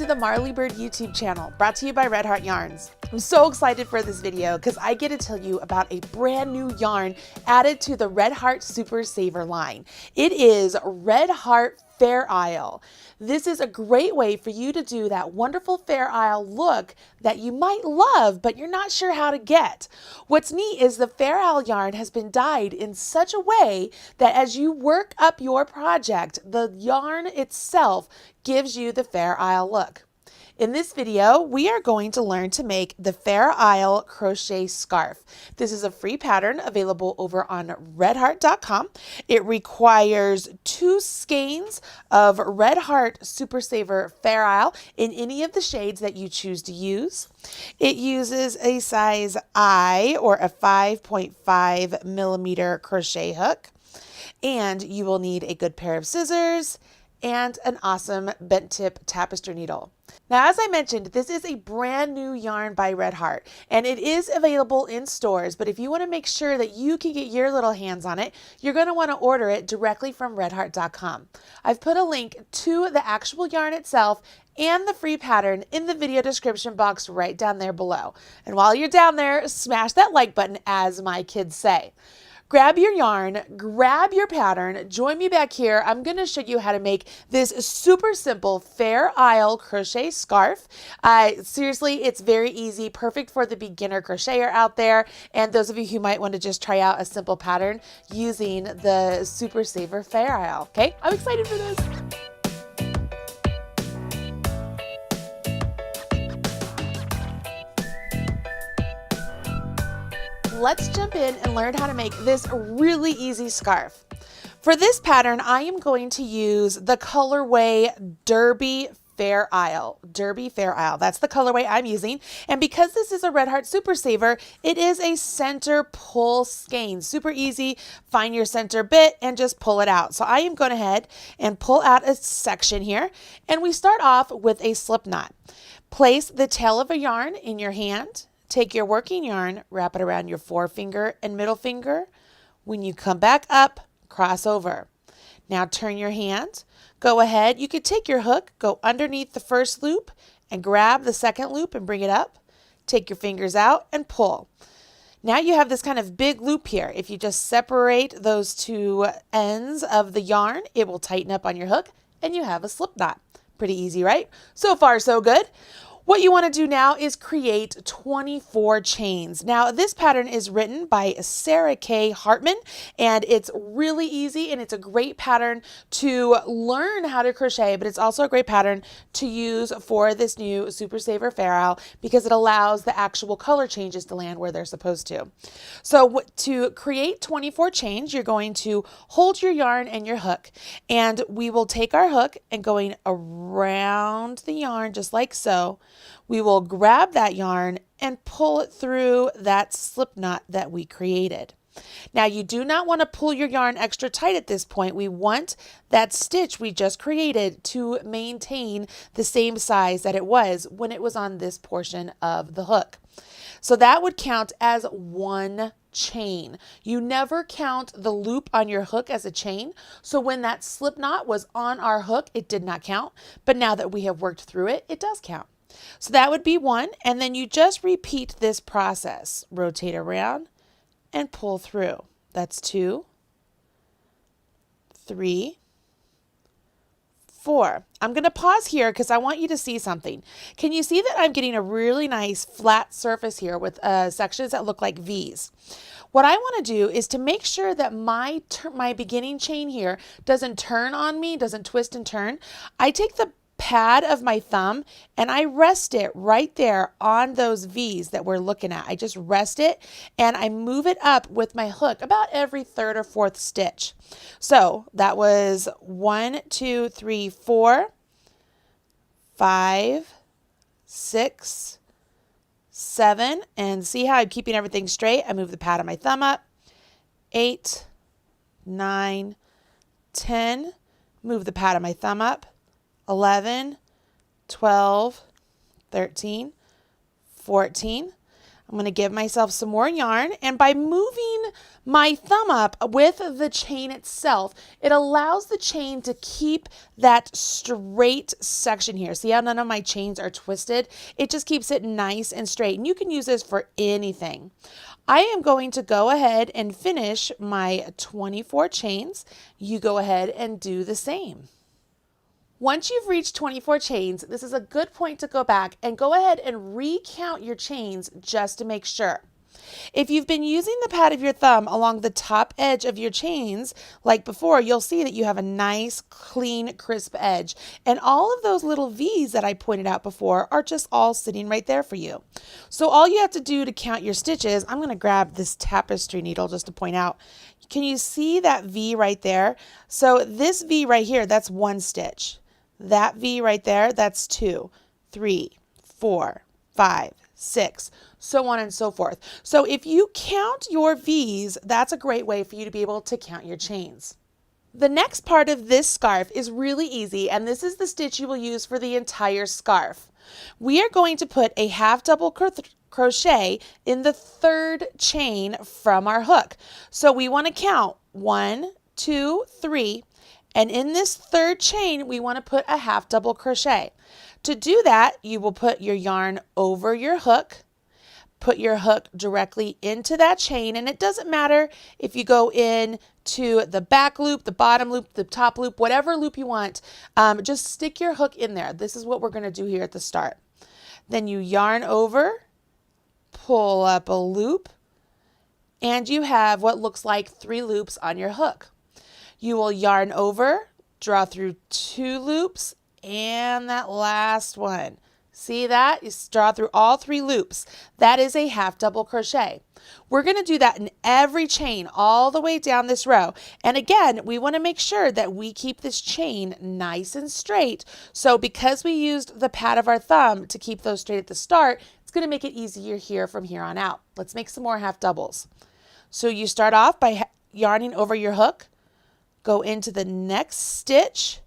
to the Marley Bird YouTube channel, brought to you by Red Heart Yarns. I'm so excited for this video because I get to tell you about a brand new yarn added to the Red Heart Super Saver line. It is Red Heart Fair Isle. This is a great way for you to do that wonderful Fair Isle look that you might love, but you're not sure how to get. What's neat is the Fair Isle yarn has been dyed in such a way that as you work up your project, the yarn itself gives you the Fair Isle look. In this video, we are going to learn to make the Fair Isle crochet scarf. This is a free pattern available over on redheart.com. It requires 2 skeins of Red Heart Super Saver Fair Isle in any of the shades that you choose to use. It uses a size I or a 5.5 millimeter crochet hook, and you will need a good pair of scissors and an awesome bent tip tapestry needle. Now, as I mentioned, this is a brand new yarn by Red Heart, and it is available in stores, but if you want to make sure that you can get your little hands on it, you're going to want to order it directly from redheart.com. I've put a link to the actual yarn itself and the free pattern in the video description box right down there below. And while you're down there, smash that like button, as my kids say. Grab your yarn, grab your pattern, join me back here. I'm going to show you how to make this super simple Fair Isle crochet scarf. Seriously, it's very easy, perfect for the beginner crocheter out there, and those of you who might want to just try out a simple pattern using the Super Saver Fair Isle. Okay, I'm excited for this. Let's jump in and learn how to make this really easy scarf. For this pattern, I am going to use the colorway Derby Fair Isle. Derby Fair Isle. That's the colorway I'm using. And because this is a Red Heart Super Saver, it is a center pull skein. Super easy. Find your center bit and just pull it out. So I am going ahead and pull out a section here. And we start off with a slip knot. Place the tail of a yarn in your hand. Take your working yarn, wrap it around your forefinger and middle finger. When you come back up, cross over. Now turn your hand. Go ahead. You could take your hook, go underneath the first loop and grab the second loop and bring it up. Take your fingers out and pull. Now you have this kind of big loop here. If you just separate those 2 ends of the yarn, it will tighten up on your hook and you have a slip knot. Pretty easy, right? So far, so good. What you want to do now is create 24 chains. Now, this pattern is written by Sarah K. Hartman, and it's really easy, and it's a great pattern to learn how to crochet, but it's also a great pattern to use for this new Super Saver Fair Isle because it allows the actual color changes to land where they're supposed to. So to create 24 chains, you're going to hold your yarn and your hook, and we will take our hook and going around the yarn just like so. We will grab that yarn and pull it through that slip knot that we created. Now, you do not want to pull your yarn extra tight at this point. We want that stitch we just created to maintain the same size that it was when it was on this portion of the hook. So that would count as 1 chain. You never count the loop on your hook as a chain. So when that slip knot was on our hook, it did not count. But now that we have worked through it, it does count. So that would be 1, and then you just repeat this process. Rotate around and pull through. That's 2, 3, 4. I'm going to pause here because I want you to see something. Can you see that I'm getting a really nice flat surface here with sections that look like V's? What I want to do is to make sure that my beginning chain here doesn't turn on me, doesn't twist and turn. I take the pad of my thumb and I rest it right there on those V's that we're looking at. I just rest it and I move it up with my hook about every 3rd or 4th stitch. So that was 1, 2, 3, 4, 5, 6, 7, and see how I'm keeping everything straight? I move the pad of my thumb up. 8, 9, 10, move the pad of my thumb up. 11, 12, 13, 14. I'm going to give myself some more yarn, and by moving my thumb up with the chain itself, it allows the chain to keep that straight section here. See how none of my chains are twisted? It just keeps it nice and straight, and you can use this for anything. I am going to go ahead and finish my 24 chains. You go ahead and do the same. Once you've reached 24 chains, this is a good point to go back and go ahead and recount your chains just to make sure. If you've been using the pad of your thumb along the top edge of your chains, like before, you'll see that you have a nice, clean, crisp edge. And all of those little V's that I pointed out before are just all sitting right there for you. So all you have to do to count your stitches, I'm going to grab this tapestry needle just to point out. Can you see that V right there? So this V right here, that's one stitch. That V right there, that's 2, 3, 4, 5, 6, so on and so forth. So if you count your V's, that's a great way for you to be able to count your chains. The next part of this scarf is really easy, and this is the stitch you will use for the entire scarf. We are going to put a half double crochet in the third chain from our hook. So we want to count 1, 2, 3. And in this third chain, we want to put a half double crochet. To do that, you will put your yarn over your hook, put your hook directly into that chain, and it doesn't matter if you go in to the back loop, the bottom loop, the top loop, whatever loop you want, just stick your hook in there. This is what we're going to do here at the start. Then you yarn over, pull up a loop, and you have what looks like 3 loops on your hook. You will yarn over, draw through 2 loops, and that last one. See that? You draw through all 3 loops. That is a half double crochet. We're going to do that in every chain all the way down this row. And again, we want to make sure that we keep this chain nice and straight. So because we used the pad of our thumb to keep those straight at the start, it's going to make it easier here from here on out. Let's make some more half doubles. So you start off by yarning over your hook. Go into the next stitch,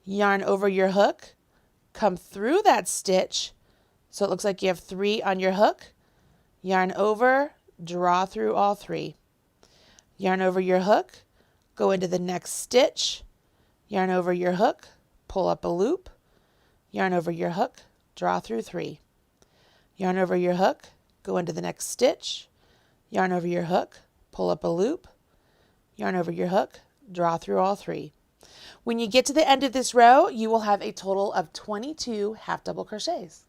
yarn over your hook, come through that stitch, so it looks like you have 3 on your hook, yarn over, draw through all 3. Yarn over your hook, go into the next stitch, yarn over your hook, pull up a loop, yarn over your hook, draw through 3. Yarn over your hook, go into the next stitch, yarn over your hook, pull up a loop, yarn over your hook, draw through all 3. When you get to the end of this row, you will have a total of 22 half double crochets.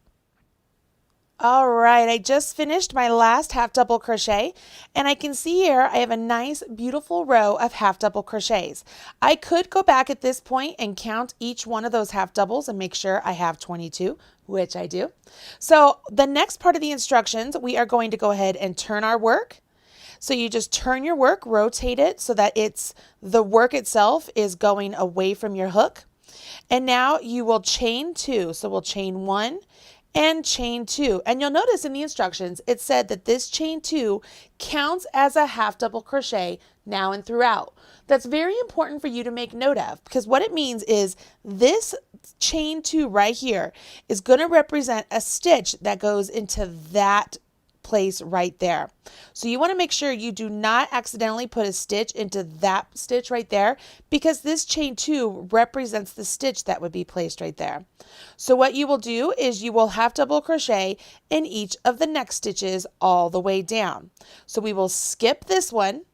All right, I just finished my last half double crochet, and I can see here I have a nice beautiful row of half double crochets. I could go back at this point and count each one of those half doubles and make sure I have 22, which I do. So the next part of the instructions, we are going to go ahead and turn our work. So you just turn your work, rotate it so that the work itself is going away from your hook. And now you will chain 2. So we'll chain 1 and chain 2. And you'll notice in the instructions, it said that this chain 2 counts as a half double crochet now and throughout. That's very important for you to make note of, because what it means is this chain 2 right here is going to represent a stitch that goes into that place right there. So you want to make sure you do not accidentally put a stitch into that stitch right there, because this chain 2 represents the stitch that would be placed right there. So what you will do is you will half double crochet in each of the next stitches all the way down. So we will skip this one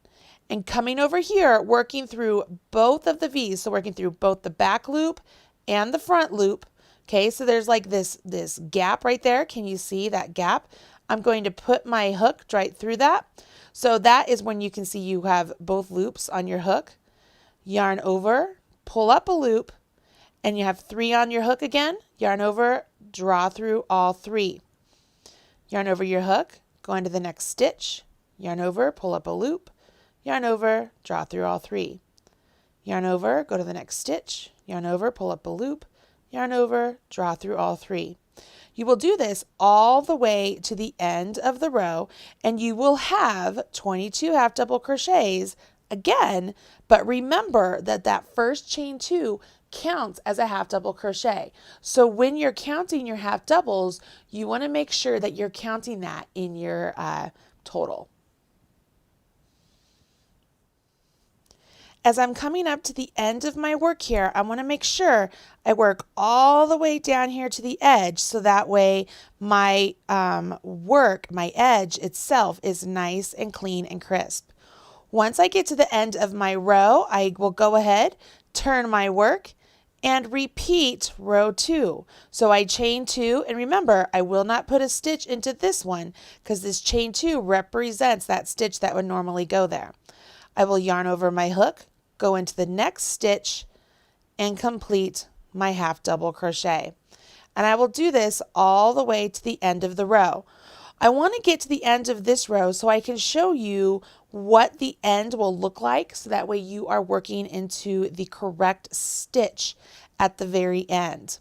and coming over here working through both of the V's, so working through both the back loop and the front loop. Okay, so there's like this gap right there. Can you see that gap? I'm going to put my hook right through that. So that is when you can see you have both loops on your hook. Yarn over, pull up a loop, and you have 3 on your hook again. Yarn over, draw through all 3. Yarn over your hook, go into the next stitch. Yarn over, pull up a loop. Yarn over, draw through all 3. Yarn over, go to the next stitch. Yarn over, pull up a loop. Yarn over, draw through all 3. You will do this all the way to the end of the row, and you will have 22 half double crochets again, but remember that that first chain 2 counts as a half double crochet. So when you're counting your half doubles, you want to make sure that you're counting that in your total. As I'm coming up to the end of my work here, I want to make sure I work all the way down here to the edge, so that way my my edge itself is nice and clean and crisp. Once I get to the end of my row, I will go ahead, turn my work, and repeat row 2. So I chain 2, and remember, I will not put a stitch into this one because this chain 2 represents that stitch that would normally go there. I will yarn over my hook, go into the next stitch, and complete my half double crochet. And I will do this all the way to the end of the row. I want to get to the end of this row so I can show you what the end will look like, so that way you are working into the correct stitch at the very end.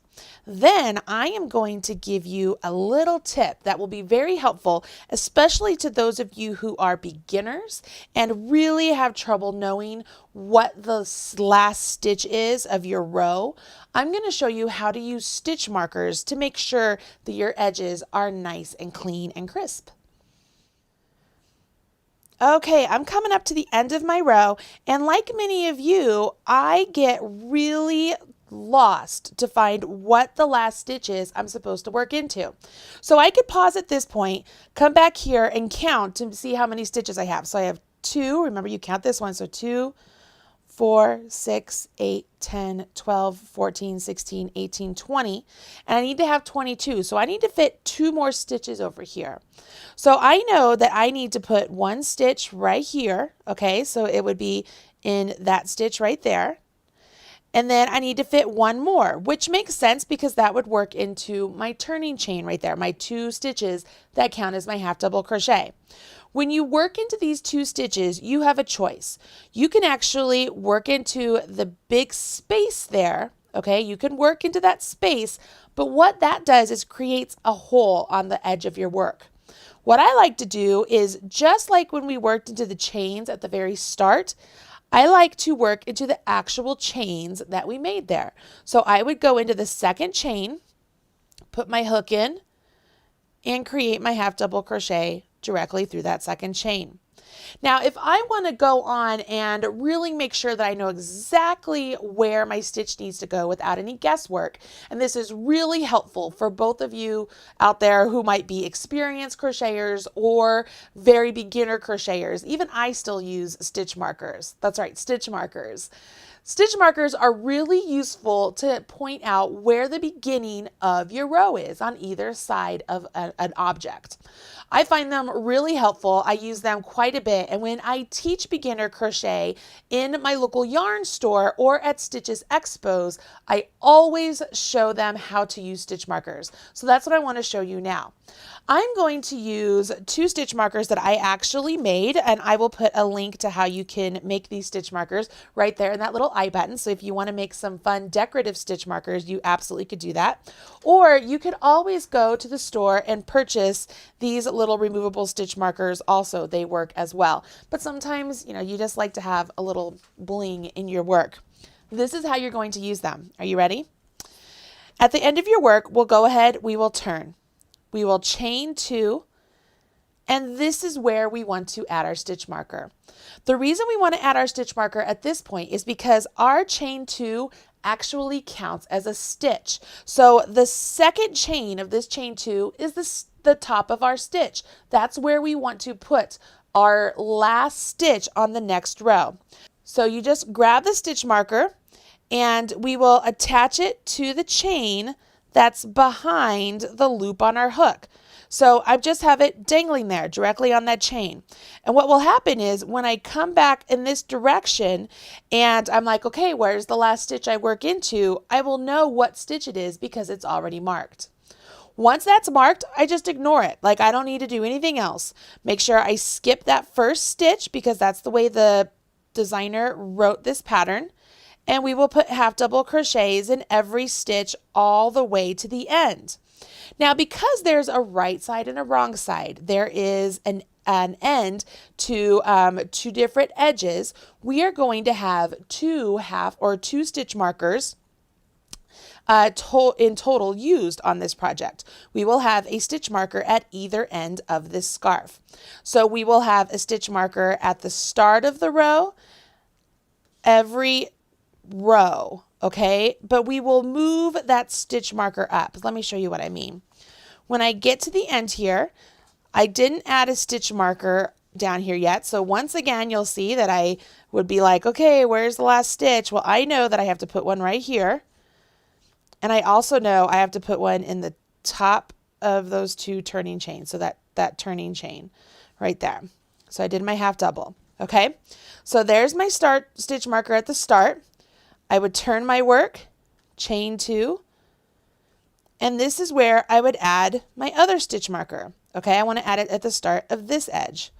Then I am going to give you a little tip that will be very helpful, especially to those of you who are beginners and really have trouble knowing what the last stitch is of your row. I'm going to show you how to use stitch markers to make sure that your edges are nice and clean and crisp. Okay, I'm coming up to the end of my row, and like many of you, I get really lost to find what the last stitch is I'm supposed to work into. So I could pause at this point, come back here and count to see how many stitches I have. So I have 2, remember you count this one, so 2, 4, 6, 8, 10, 12, 14, 16, 18, 20, and I need to have 22. So I need to fit 2 more stitches over here. So I know that I need to put 1 stitch right here, okay, so it would be in that stitch right there. And then I need to fit 1 more, which makes sense because that would work into my turning chain right there, my 2 stitches that count as my half double crochet. When you work into these 2 stitches, you have a choice. You can actually work into the big space there, okay? You can work into that space, but what that does is creates a hole on the edge of your work. What I like to do is, just like when we worked into the chains at the very start, I like to work into the actual chains that we made there. So I would go into the second chain, put my hook in, and create my half double crochet directly through that second chain. Now, if I want to go on and really make sure that I know exactly where my stitch needs to go without any guesswork, and this is really helpful for both of you out there who might be experienced crocheters or very beginner crocheters. Even I still use stitch markers. That's right, stitch markers. Stitch markers are really useful to point out where the beginning of your row is on either side of an object. I find them really helpful. I use them quite a bit, and when I teach beginner crochet in my local yarn store or at Stitches Expos, I always show them how to use stitch markers. So that's what I want to show you now. I'm going to use 2 stitch markers that I actually made, and I will put a link to how you can make these stitch markers right there in that little I button. So if you want to make some fun decorative stitch markers, you absolutely could do that. Or you could always go to the store and purchase these little removable stitch markers also. They work as well. But sometimes, you just like to have a little bling in your work. This is how you're going to use them. Are you ready? At the end of your work, we'll go ahead, we will turn. We will chain 2, and this is where we want to add our stitch marker. The reason we want to add our stitch marker at this point is because our chain 2 actually counts as a stitch. So the second chain of this chain 2 is the top of our stitch. That's where we want to put our last stitch on the next row. So you just grab the stitch marker, and we will attach it to the chain that's behind the loop on our hook. So I just have it dangling there directly on that chain. And what will happen is when I come back in this direction and I'm like, okay, where's the last stitch I work into? I will know what stitch it is because it's already marked. Once that's marked, I just ignore it. Like, I don't need to do anything else. Make sure I skip that first stitch because that's the way the designer wrote this pattern. And we will put half double crochets in every stitch all the way to the end. Now, because there's a right side and a wrong side, there is an end to 2 different edges, we are going to have 2 stitch markers in total used on this project. We will have a stitch marker at either end of this scarf. So we will have a stitch marker at the start of the row, every row, okay? But we will move that stitch marker up. Let me show you what I mean. When I get to the end here, I didn't add a stitch marker down here yet. So once again, you'll see that I would be like, okay, where's the last stitch? Well, I know that I have to put one right here. And I also know I have to put one in the top of those two turning chains. So that turning chain right there. So I did my half double. Okay. So there's my start stitch marker at the start. I would turn my work, chain 2, and this is where I would add my other stitch marker. Okay, I want to add it at the start of this edge.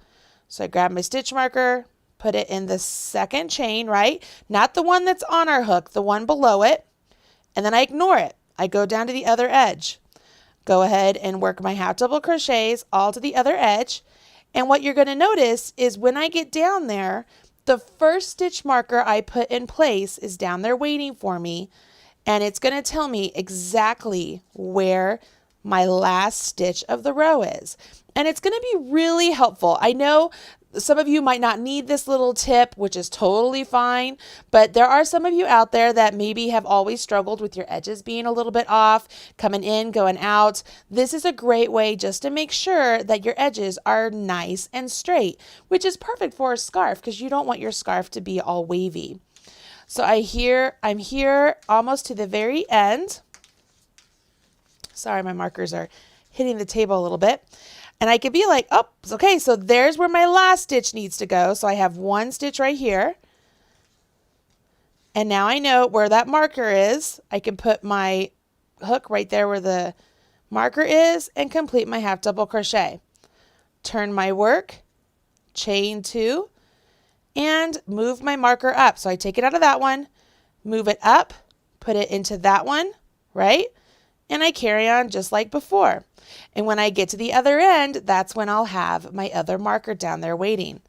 So I grab my stitch marker, put it in the second chain, right? Not the one that's on our hook, the one below it, and then I ignore it. I go down to the other edge. Go ahead and work my half double crochets all to the other edge. And what you're going to notice is when I get down there, the first stitch marker I put in place is down there waiting for me, and it's going to tell me exactly where my last stitch of the row is. And it's going to be really helpful. I know some of you might not need this little tip, which is totally fine, but there are some of you out there that maybe have always struggled with your edges being a little bit off, coming in, going out. This is a great way just to make sure that your edges are nice and straight, which is perfect for a scarf because you don't want your scarf to be all wavy. So I'm here almost to the very end. Sorry, my markers are hitting the table a little bit. And I could be like, oh, okay, so there's where my last stitch needs to go. So I have one stitch right here. And now I know where that marker is. I can put my hook right there where the marker is and complete my half double crochet. Turn my work, chain 2, and move my marker up. So I take it out of that one, move it up, put it into that one, right? And I carry on just like before. And when I get to the other end, that's when I'll have my other marker down there waiting.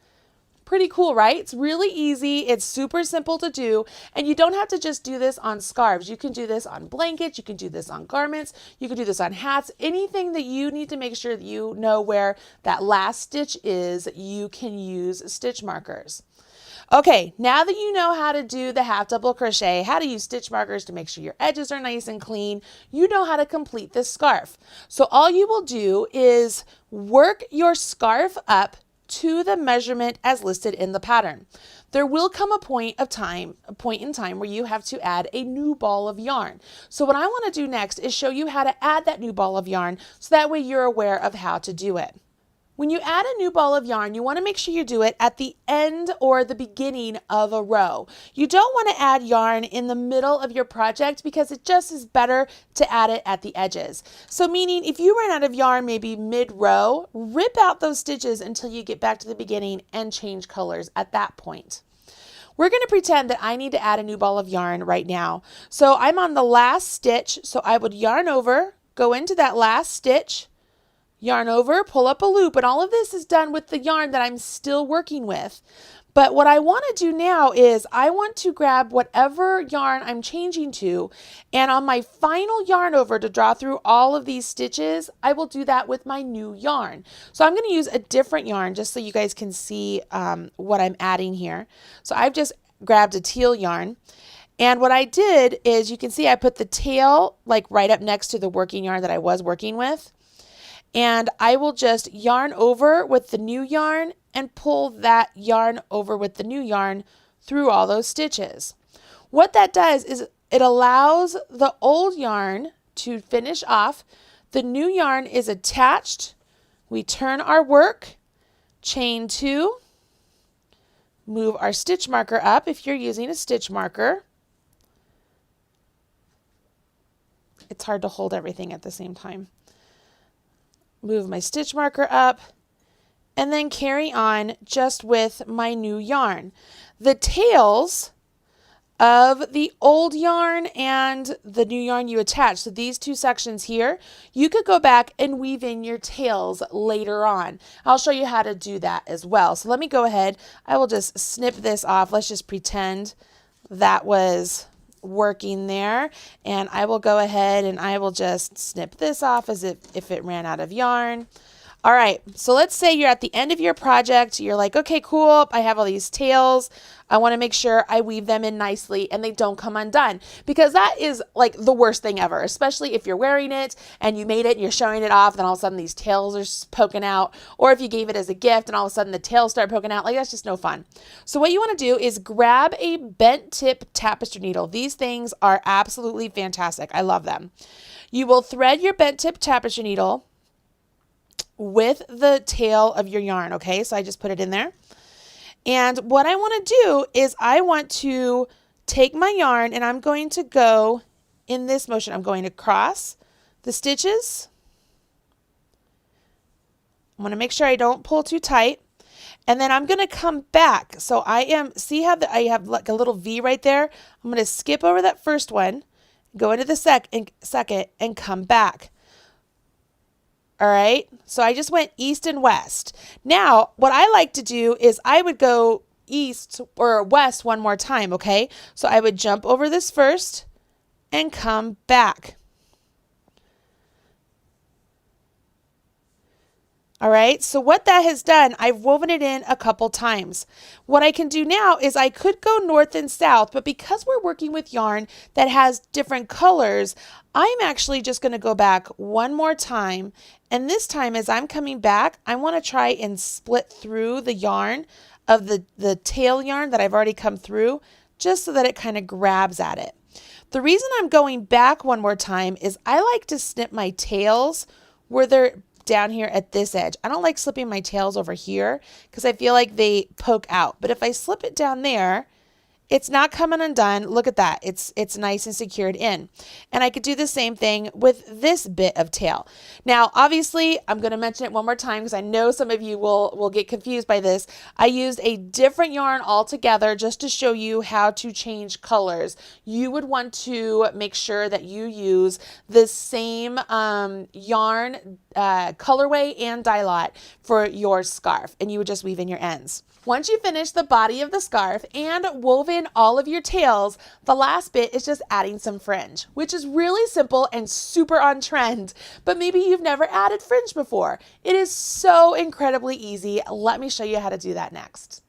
Pretty cool, right? It's really easy. It's super simple to do. And you don't have to just do this on scarves. You can do this on blankets. You can do this on garments. You can do this on hats. Anything that you need to make sure that you know where that last stitch is, you can use stitch markers. Okay, now that you know how to do the half double crochet, how to use stitch markers to make sure your edges are nice and clean, you know how to complete this scarf. So all you will do is work your scarf up to the measurement as listed in the pattern. There will come a point in time where you have to add a new ball of yarn. So what I want to do next is show you how to add that new ball of yarn so that way you're aware of how to do it. When you add a new ball of yarn, you want to make sure you do it at the end or the beginning of a row. You don't want to add yarn in the middle of your project because it just is better to add it at the edges. So meaning if you run out of yarn maybe mid-row, rip out those stitches until you get back to the beginning and change colors at that point. We're going to pretend that I need to add a new ball of yarn right now. So I'm on the last stitch, so I would yarn over, go into that last stitch, yarn over, pull up a loop, and all of this is done with the yarn that I'm still working with. But what I want to do now is I want to grab whatever yarn I'm changing to, and on my final yarn over to draw through all of these stitches, I will do that with my new yarn. So I'm going to use a different yarn just so you guys can see what I'm adding here. So I've just grabbed a teal yarn. And what I did is you can see I put the tail like right up next to the working yarn that I was working with. And I will just yarn over with the new yarn and pull that yarn over with the new yarn through all those stitches. What that does is it allows the old yarn to finish off. The new yarn is attached. We turn our work, chain 2, move our stitch marker up if you're using a stitch marker. It's hard to hold everything at the same time. Move my stitch marker up, and then carry on just with my new yarn. The tails of the old yarn and the new yarn you attach, so these two sections here, you could go back and weave in your tails later on. I'll show you how to do that as well. So let me go ahead. I will just snip this off. Let's just pretend that was working there, and I will go ahead and I will just snip this off as if it ran out of yarn. All right, so let's say you're at the end of your project. You're like, okay, cool. I have all these tails. I want to make sure I weave them in nicely and they don't come undone, because that is like the worst thing ever, especially if you're wearing it and you made it and you're showing it off, then all of a sudden these tails are poking out, or if you gave it as a gift and all of a sudden the tails start poking out, like that's just no fun. So what you want to do is grab a bent tip tapestry needle. These things are absolutely fantastic. I love them. You will thread your bent tip tapestry needle with the tail of your yarn. Okay, so I just put it in there. And what I want to do is I want to take my yarn and I'm going to go in this motion. I'm going across the stitches. I want to make sure I don't pull too tight. And then I'm going to come back. So see how I have like a little V right there? I'm going to skip over that first one, go into the second and come back. All right, so I just went east and west. Now, what I like to do is I would go east or west one more time, okay? So I would jump over this first and come back. All right, so what that has done, I've woven it in a couple times. What I can do now is I could go north and south, but because we're working with yarn that has different colors, I'm actually just going to go back one more time. And this time as I'm coming back, I want to try and split through the yarn of the tail yarn that I've already come through, just so that it kind of grabs at it. The reason I'm going back one more time is I like to snip my tails where they're down here at this edge. I don't like slipping my tails over here because I feel like they poke out. But if I slip it down there, it's not coming undone. Look at that. It's nice and secured in. And I could do the same thing with this bit of tail. Now, obviously, I'm going to mention it one more time because I know some of you will get confused by this. I used a different yarn altogether just to show you how to change colors. You would want to make sure that you use the same yarn colorway and dye lot for your scarf, and you would just weave in your ends. Once you finish the body of the scarf and woven all of your tails, the last bit is just adding some fringe, which is really simple and super on trend, but maybe you've never added fringe before. It is so incredibly easy. Let me show you how to do that next.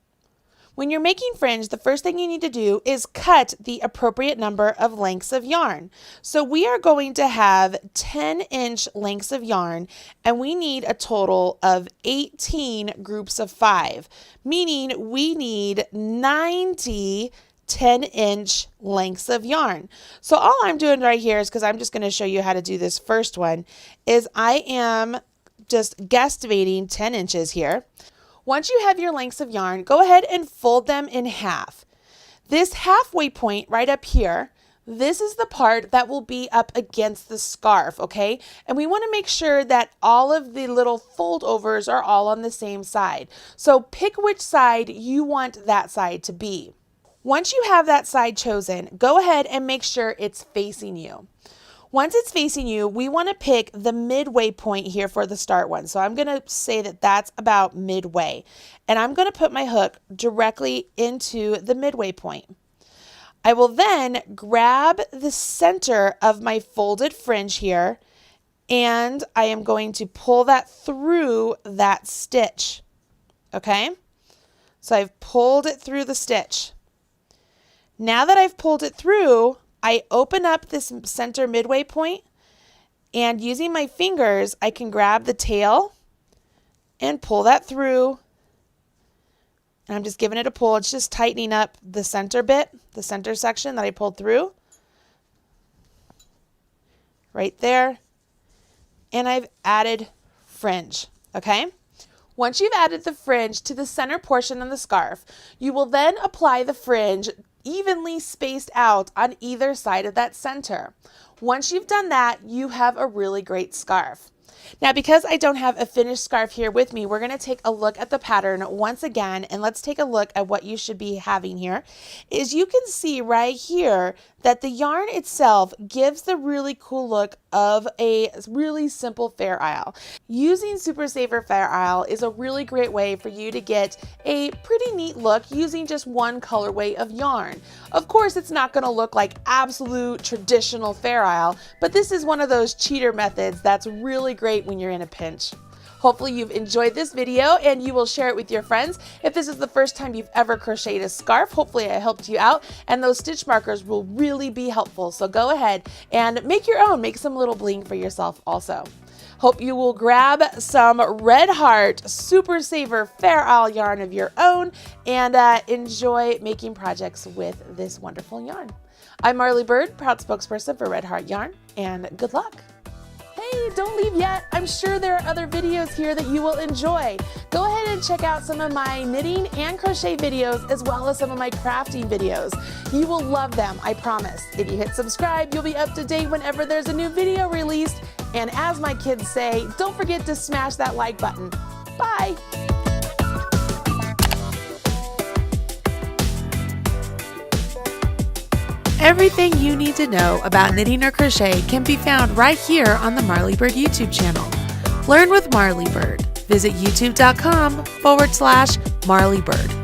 When you're making fringe, the first thing you need to do is cut the appropriate number of lengths of yarn. So we are going to have 10-inch lengths of yarn, and we need a total of 18 groups of 5, meaning we need 90 10-inch lengths of yarn. So all I'm doing right here is, because I'm just going to show you how to do this first one, is I am just guesstimating 10 inches here. Once you have your lengths of yarn, go ahead and fold them in half. This halfway point right up here, this is the part that will be up against the scarf, okay? And we want to make sure that all of the little fold overs are all on the same side. So pick which side you want that side to be. Once you have that side chosen, go ahead and make sure it's facing you. Once it's facing you, we want to pick the midway point here for the start one. So I'm going to say that that's about midway. And I'm going to put my hook directly into the midway point. I will then grab the center of my folded fringe here, and I am going to pull that through that stitch. Okay? So I've pulled it through the stitch. Now that I've pulled it through, I open up this center midway point, and using my fingers, I can grab the tail and pull that through. And I'm just giving it a pull. It's just tightening up the center bit, the center section that I pulled through. Right there. And I've added fringe, okay? Once you've added the fringe to the center portion of the scarf, you will then apply the fringe evenly spaced out on either side of that center. Once you've done that, you have a really great scarf. Now, because I don't have a finished scarf here with me, we're going to take a look at the pattern once again, and let's take a look at what you should be having here. Is you can see right here that the yarn itself gives the really cool look of a really simple Fair Isle. Using Super Saver Fair Isle is a really great way for you to get a pretty neat look using just one colorway of yarn. Of course, it's not going to look like absolute traditional Fair Isle, but this is one of those cheater methods that's really great when you're in a pinch. Hopefully you've enjoyed this video and you will share it with your friends. If this is the first time you've ever crocheted a scarf, hopefully I helped you out, and those stitch markers will really be helpful. So go ahead and make your own, make some little bling for yourself also. Hope you will grab some Red Heart Super Saver Fair Isle yarn of your own and enjoy making projects with this wonderful yarn. I'm Marley Bird, proud spokesperson for Red Heart Yarn, and good luck. Hey, don't leave yet. I'm sure there are other videos here that you will enjoy. Go ahead and check out some of my knitting and crochet videos as well as some of my crafting videos. You will love them, I promise. If you hit subscribe, you'll be up to date whenever there's a new video released. And as my kids say, don't forget to smash that like button. Bye. Everything you need to know about knitting or crochet can be found right here on the Marley Bird YouTube channel. Learn with Marley Bird. Visit youtube.com/Marley Bird.